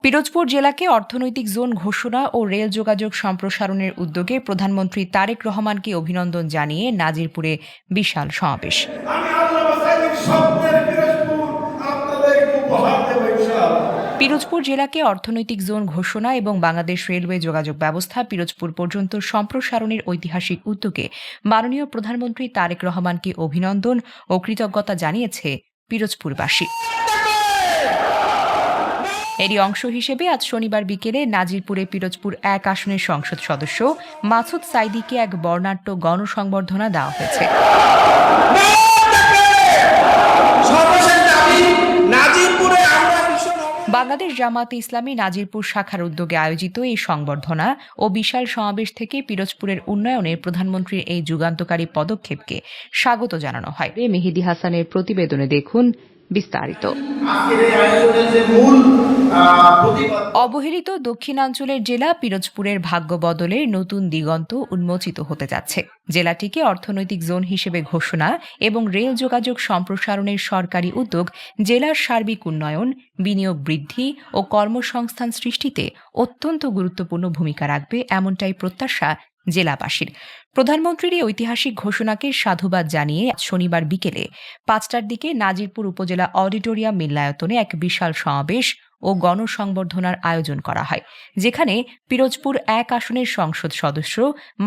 পিরোজপুর জেলাকে অর্থনৈতিক জোন ঘোষণা ও রেল যোগাযোগ সম্প্রসারণের উদ্যোগে প্রধানমন্ত্রী তারেক রহমানকে অভিনন্দন জানিয়ে নাজিরপুরে বিশাল সমাবেশ। পিরোজপুর জেলাকে অর্থনৈতিক জোন ঘোষণা এবং বাংলাদেশ রেলওয়ে যোগাযোগ ব্যবস্থা পিরোজপুর পর্যন্ত সম্প্রসারণের ঐতিহাসিক উদ্যোগে মাননীয় প্রধানমন্ত্রী তারেক রহমানকে অভিনন্দন ও কৃতজ্ঞতা জানিয়েছে পিরোজপুরবাসী। এরই অংশ হিসেবে আজ শনিবার বিকেলে নাজিরপুরে পিরোজপুর ১ আসনের সংসদ সদস্য মাসুদ সাইদিকে এক বর্ণাঢ্য গণসংবর্ধনা দেওয়া হয়েছে। বাংলাদেশ জামায়াতে ইসলামী নাজিরপুর শাখার উদ্যোগে আয়োজিত এই সংবর্ধনা ও বিশাল সমাবেশ থেকে পিরোজপুরের উন্নয়নে প্রধানমন্ত্রীর এই যুগান্তকারী পদক্ষেপকে স্বাগত জানানো হয়। মেহেদী হাসানের প্রতিবেদনে দেখুন বিস্তারিত। অবহেলিত দক্ষিণাঞ্চলের জেলা পিরোজপুরের ভাগ্য বদলের নতুন দিগন্ত উন্মোচিত হতে যাচ্ছে। জেলাটিকে অর্থনৈতিক জোন হিসেবে ঘোষণা এবং রেল যোগাযোগ সম্প্রসারণের সরকারি উদ্যোগ জেলার সার্বিক উন্নয়ন, বিনিয়োগ বৃদ্ধি ও কর্মসংস্থান সৃষ্টিতে অত্যন্ত গুরুত্বপূর্ণ ভূমিকা রাখবে, এমনটাই প্রত্যাশা জেলাবাসীর। প্রধানমন্ত্রীর এই ঐতিহাসিক ঘোষণাকে সাধুবাদ জানিয়ে শনিবার বিকেলে ৫টার দিকে নাজিরপুর উপজেলা অডিটোরিয়াম মিলনায়তনে এক বিশাল সমাবেশ ও গণসংবর্ধনার আয়োজন করা হয়, যেখানে পিরোজপুর ১ আসনের সংসদ সদস্য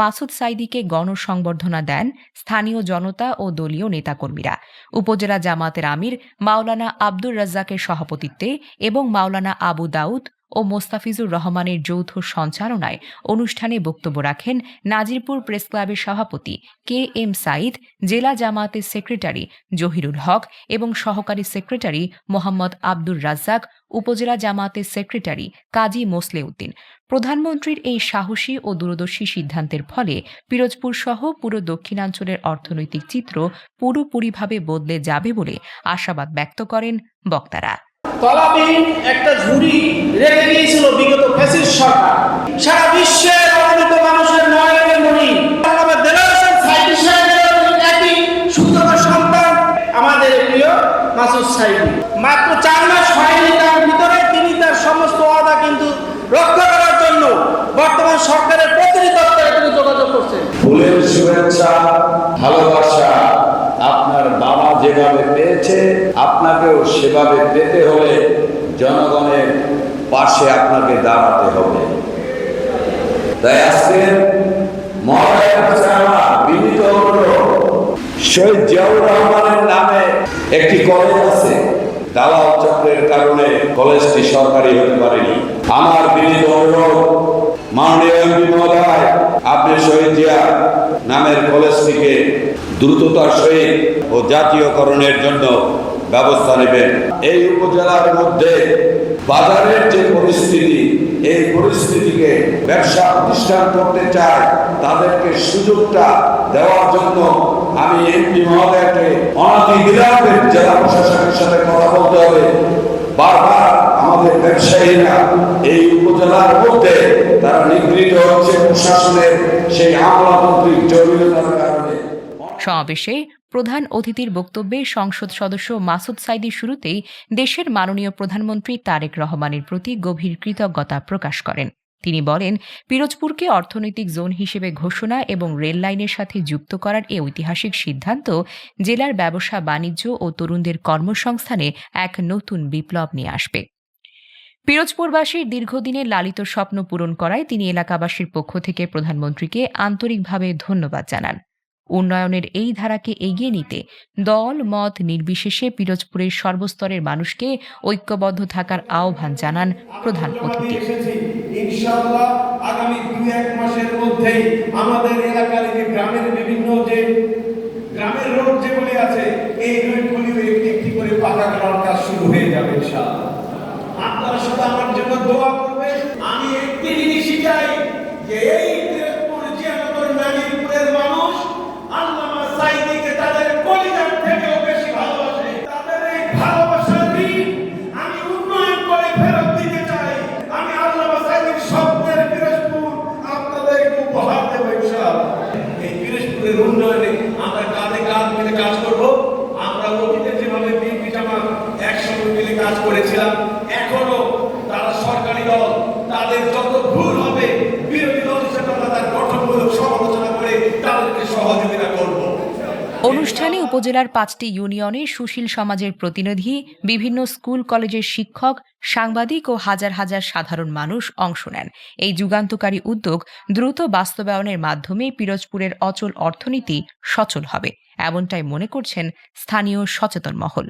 মাসুদ সাইদিকে গণসংবর্ধনা দেন স্থানীয় জনতা ও দলীয় নেতাকর্মীরা। উপজেলা জামায়াতের আমির মাওলানা আব্দুর রাজ্জাকের সভাপতিত্বে এবং মাওলানা আবু দাউদ ও মোস্তাফিজুর রহমানের যৌথ সঞ্চালনায় অনুষ্ঠানে বক্তব্য রাখেন নাজিরপুর প্রেস ক্লাবের সভাপতি কে এম সাঈদ, জেলা জামায়াতের সেক্রেটারি জহিরুল হক এবং সহকারী সেক্রেটারি মোহাম্মদ আব্দুর রাজ্জাক, উপজেলা জামায়াতের সেক্রেটারি কাজী মোসলে উদ্দিন। প্রধানমন্ত্রীর এই সাহসী ও দূরদর্শী সিদ্ধান্তের ফলে পিরোজপুর সহ পুরো দক্ষিণাঞ্চলের অর্থনৈতিক চিত্র পুরোপুরিভাবে বদলে যাবে বলে আশাবাদ ব্যক্ত করেন বক্তারা। তলাবিহীন একটা ঝুড়ি রেখে দিয়েছিল বিগত ফ্যাসিস্ট সরকার। সারা বিশ্বের অগণিত মানুষের নয়নের মণি একই সুন্দর সন্তান আমাদের প্রিয় মাসুদ সাইদি। মাত্র ৪ মাস হয়নি তার ভিতরে তিনি তার সমস্ত ওয়াদা কিন্তু রক্ষা করার জন্য বর্তমান সরকারের প্রতিনিধি দপ্তরে তিনি যোগাযোগ করছেন। ফুলের শুভেচ্ছা, ভালোবাসা আপনার বাবা যেভাবে পেয়েছে আপনাকেও সেভাবে পেতে হলে জনগণের পাশে আপনাকে দাঁড়াতে হবে। তাই আজকে বিনীত অনুরোধ, শহীদ জিয়াউর রহমানের নামে একটি কলেজ আছে, দালাল চক্রের কারণে কলেজটি সরকারি হতে পারেনি। আমার বিনীত অনুরোধ, মাননীয় এমপি মহোদয়, আপনি শহীদ জিয়া নামের কলেজটিকে দ্রুততার সহিত ও জাতীয়করণের জন্য ব্যবস্থা নেবেন। এই উপজেলার মধ্যে বাজারের যে পরিস্থিতি, এই পরিস্থিতিকে ব্যবসা প্রতিষ্ঠান করতে চায়, তাদেরকে সুযোগটা দেওয়ার জন্য আমি এমপি মহোদয়কে অনতিবিলম্বে জেলা প্রশাসনের সাথে কথা বলতে হবে। বারবার আমাদের ব্যবসায়ীরা এই উপজেলার মধ্যে তারা নিগৃহীত হচ্ছে প্রশাসনের সেই আমলাতান্ত্রিক জটিলতার কারণে। সমাবেশে প্রধান অতিথির বক্তব্যে সংসদ সদস্য মাসুদ সাইদি শুরুতেই দেশের মাননীয় প্রধানমন্ত্রী তারেক রহমানের প্রতি গভীর কৃতজ্ঞতা প্রকাশ করেন। তিনি বলেন, পিরোজপুরকে অর্থনৈতিক জোন হিসেবে ঘোষণা এবং রেল লাইনের সাথে যুক্ত করার এই ঐতিহাসিক সিদ্ধান্ত জেলার ব্যবসা বাণিজ্য ও তরুণদের কর্মসংস্থানে এক নতুন বিপ্লব নিয়ে আসবে। পিরোজপুরবাসীর দীর্ঘদিনের লালিত স্বপ্ন পূরণ করায় তিনি এলাকাবাসীর পক্ষ থেকে প্রধানমন্ত্রীকে আন্তরিকভাবে ধন্যবাদ জানান। উন্নয়নের এই ধারাকে এগিয়ে নিতে দল মত নির্বিশেষে পিরোজপুরের সর্বস্তরের মানুষকে ঐক্যবদ্ধ থাকার আহ্বান জানান প্রধান অতিথি। ইনশাআল্লাহ আগামী 2-1 মাসের মধ্যেই আমাদের এলাকার যে গ্রামের বিভিন্ন যে গ্রামের রোড যেগুলি আছে, এই রোডগুলি একটি করে পাকা করার কাজ শুরু হয়ে যাবে ইনশাআল্লাহ। আপনারা শুধু আমার জন্য দোয়া করবেন। আমি একটি জিনিসই চাই যে এই পিরোজপুর জিয়ানগর নাজিরপুরের মানুষ আল্লামা সাইদিকে তাদের কলিজার থেকেও বেশি ভালোবাসে। তাদের এই ভালোবাসার ঋণ আমি উন্নয়ন করে ফেরত দিতে চাই। আমি আল্লামা সাইদির স্বপ্নের পিরোজপুর আপনাদেরকে উপহার দেব ইনশাআল্লাহ। এই পিরোজপুরের উন্নয়নে আমরা কাঁধে কাঁধ মিলে কাজ করব। আমরা অতীতে যেভাবে বিএনপি জামাত একসঙ্গে মিলে কাজ করেছিলাম, এখনো তারা সরকার অনুষ্ঠানে উপজেলার 5টি ইউনিয়নের সুশীল সমাজের প্রতিনিধি, বিভিন্ন স্কুল কলেজের শিক্ষক, সাংবাদিক ও হাজার হাজার সাধারণ মানুষ অংশ নেন। এই যুগান্তকারী উদ্যোগ দ্রুত বাস্তবায়নের মাধ্যমে পিরোজপুরের অচল অর্থনীতি সচল হবে, এমনটাই মনে করছেন স্থানীয় সচেতন মহল।